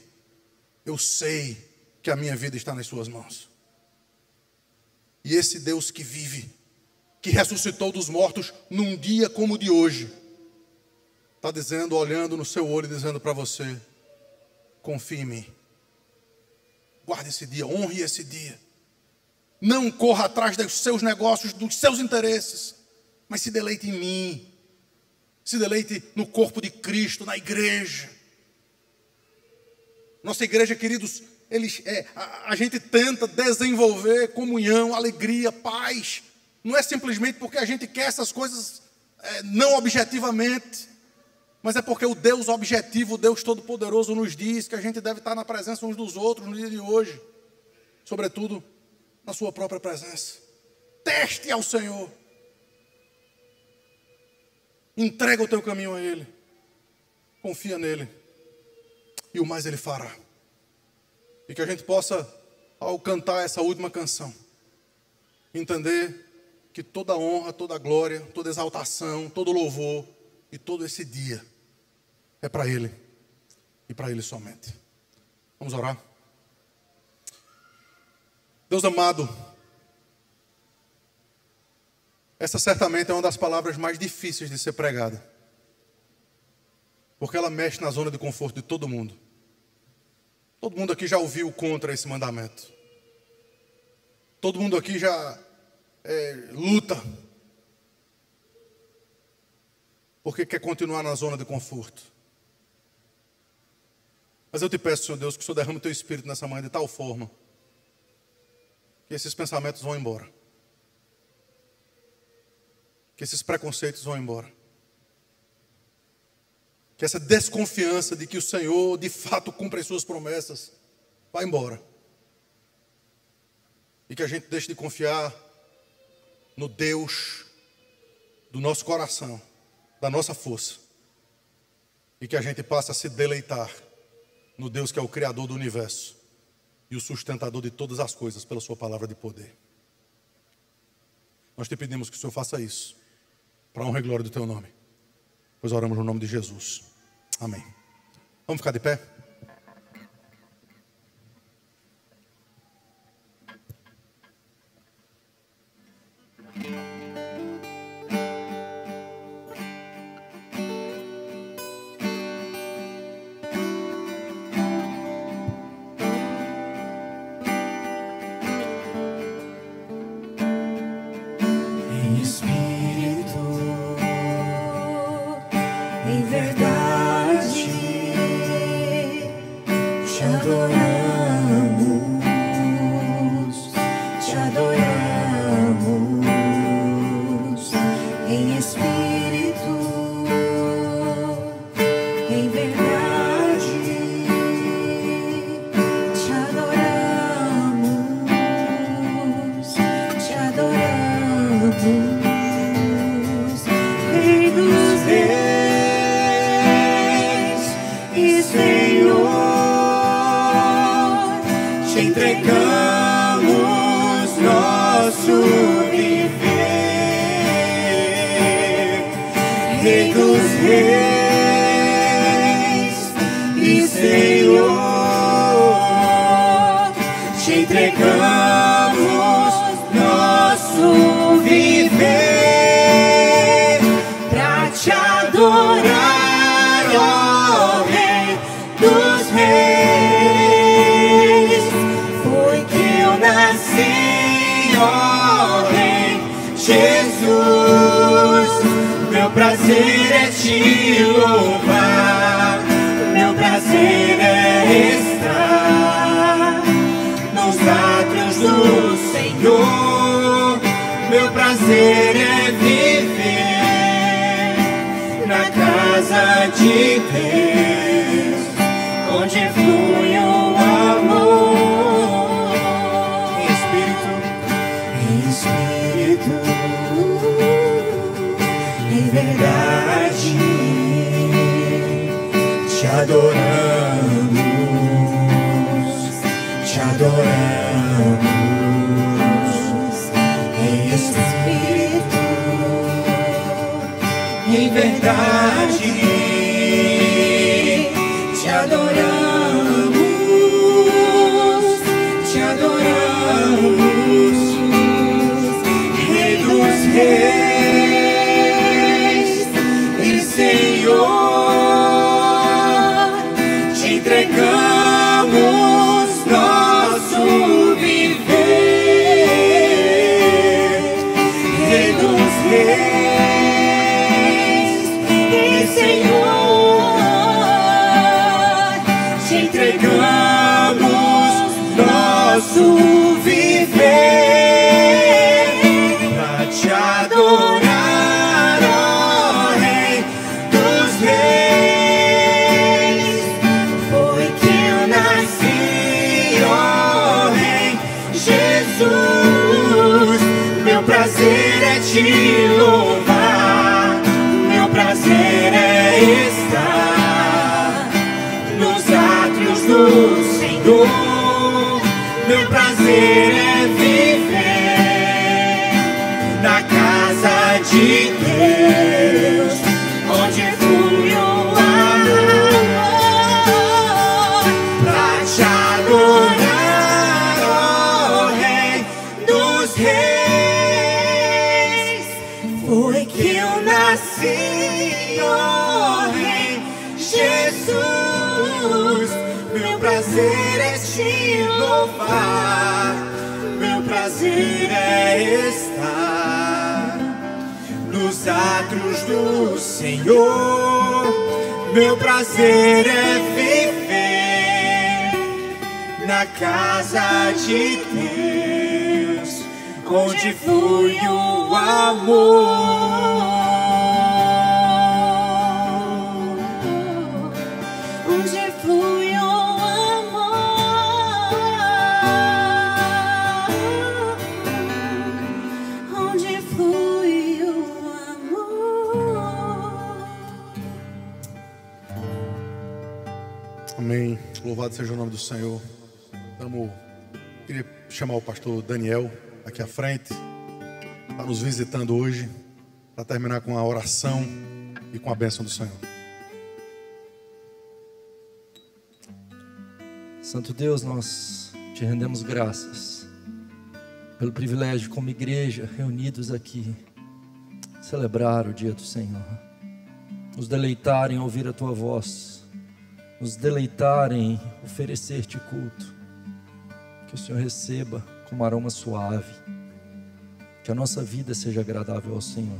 eu sei que a minha vida está nas suas mãos. E esse Deus que vive, que ressuscitou dos mortos num dia como o de hoje, está dizendo, olhando no seu olho, dizendo para você, confie em mim. Guarde esse dia, honre esse dia. Não corra atrás dos seus negócios, dos seus interesses, mas se deleite em mim. Se deleite no corpo de Cristo, na igreja. Nossa igreja, queridos, a gente tenta desenvolver comunhão, alegria, paz. Não é simplesmente porque a gente quer essas coisas não objetivamente, mas é porque o Deus objetivo, o Deus Todo-Poderoso nos diz que a gente deve estar na presença uns dos outros no dia de hoje. Sobretudo, na sua própria presença. Teste ao Senhor. Entrega o teu caminho a Ele. Confia nele. E o mais Ele fará. E que a gente possa, ao cantar essa última canção, entender que toda honra, toda glória, toda exaltação, todo louvor e todo esse dia é para Ele e para Ele somente. Vamos orar? Deus amado, essa certamente é uma das palavras mais difíceis de ser pregada, porque ela mexe na zona de conforto de todo mundo. Todo mundo aqui já ouviu contra esse mandamento. Todo mundo aqui já luta, porque quer continuar na zona de conforto. Mas eu te peço, Senhor Deus, que o Senhor derrame o teu Espírito nessa manhã de tal forma que esses pensamentos vão embora, que esses preconceitos vão embora, que essa desconfiança de que o Senhor de fato cumpre as suas promessas vai embora, e que a gente deixe de confiar no Deus do nosso coração, da nossa força, e que a gente passe a se deleitar no Deus que é o Criador do universo e o sustentador de todas as coisas pela sua palavra de poder. Nós te pedimos que o Senhor faça isso, para a honra e glória do teu nome, pois oramos no nome de Jesus. Amém. Vamos ficar de pé? prazer é viver na casa de Deus, onde flui o amor, pra te adorar, ó Rei dos Reis. Foi que eu nasci, ó Rei Jesus. Meu prazer é te louvar, meu prazer é estar nos átrios do Senhor. Meu prazer é viver na casa de Deus, onde flui o amor, onde flui o amor, onde flui o amor. Amém. Louvado seja o nome do Senhor. Queria chamar o pastor Daniel aqui à frente, está nos visitando hoje, para terminar com a oração e com a bênção do Senhor. Santo Deus, nós te rendemos graças pelo privilégio como igreja reunidos aqui, celebrar o dia do Senhor, nos deleitar em ouvir a tua voz, nos deleitar em oferecer-te culto. Que o Senhor receba como aroma suave, que a nossa vida seja agradável ao Senhor.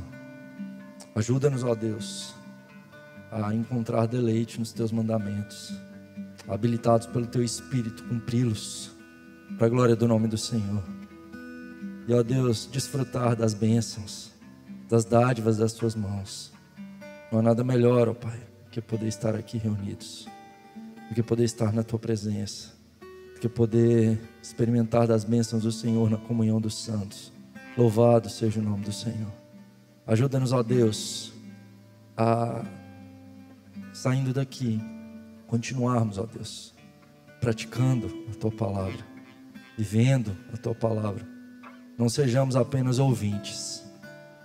Ajuda-nos, ó Deus, a encontrar deleite nos teus mandamentos, habilitados pelo teu Espírito, cumpri-los para a glória do nome do Senhor. E ó Deus, desfrutar das bênçãos, das dádivas das tuas mãos. Não há nada melhor, ó Pai, que poder estar aqui reunidos, do que poder estar na tua presença, do que poder experimentar das bênçãos do Senhor na comunhão dos santos. Louvado seja o nome do Senhor. Ajuda-nos, ó Deus, a saindo daqui, continuarmos, ó Deus, praticando a tua palavra, vivendo a tua palavra. Não sejamos apenas ouvintes,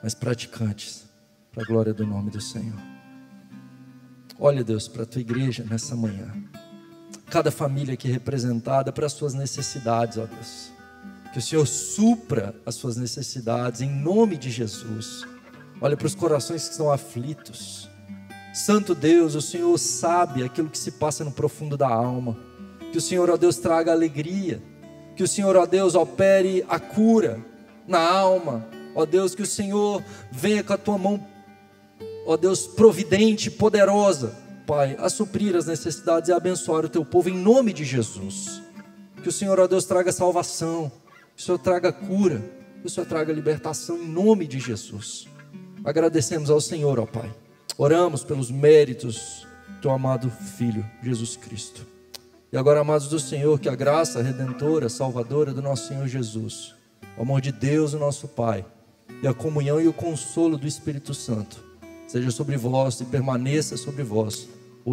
mas praticantes, para a glória do nome do Senhor. Olha, Deus, para a tua igreja nessa manhã, cada família aqui representada, para as suas necessidades, ó Deus, que o Senhor supra as suas necessidades em nome de Jesus. Olha para os corações que estão aflitos. Santo Deus, o Senhor sabe aquilo que se passa no profundo da alma. Que o Senhor, ó Deus, traga alegria. Que o Senhor, ó Deus, opere a cura na alma. Ó Deus, que o Senhor venha com a tua mão, ó Deus, providente, poderosa, Pai, a suprir as necessidades e a abençoar o teu povo em nome de Jesus. Que o Senhor, ó Deus, traga salvação, que o Senhor traga cura, que o Senhor traga libertação em nome de Jesus. Agradecemos ao Senhor, ó Pai. Oramos pelos méritos do teu amado Filho, Jesus Cristo. E agora, amados do Senhor, que a graça redentora, salvadora do nosso Senhor Jesus, o amor de Deus, o nosso Pai, e a comunhão e o consolo do Espírito Santo, seja sobre vós e permaneça sobre vós,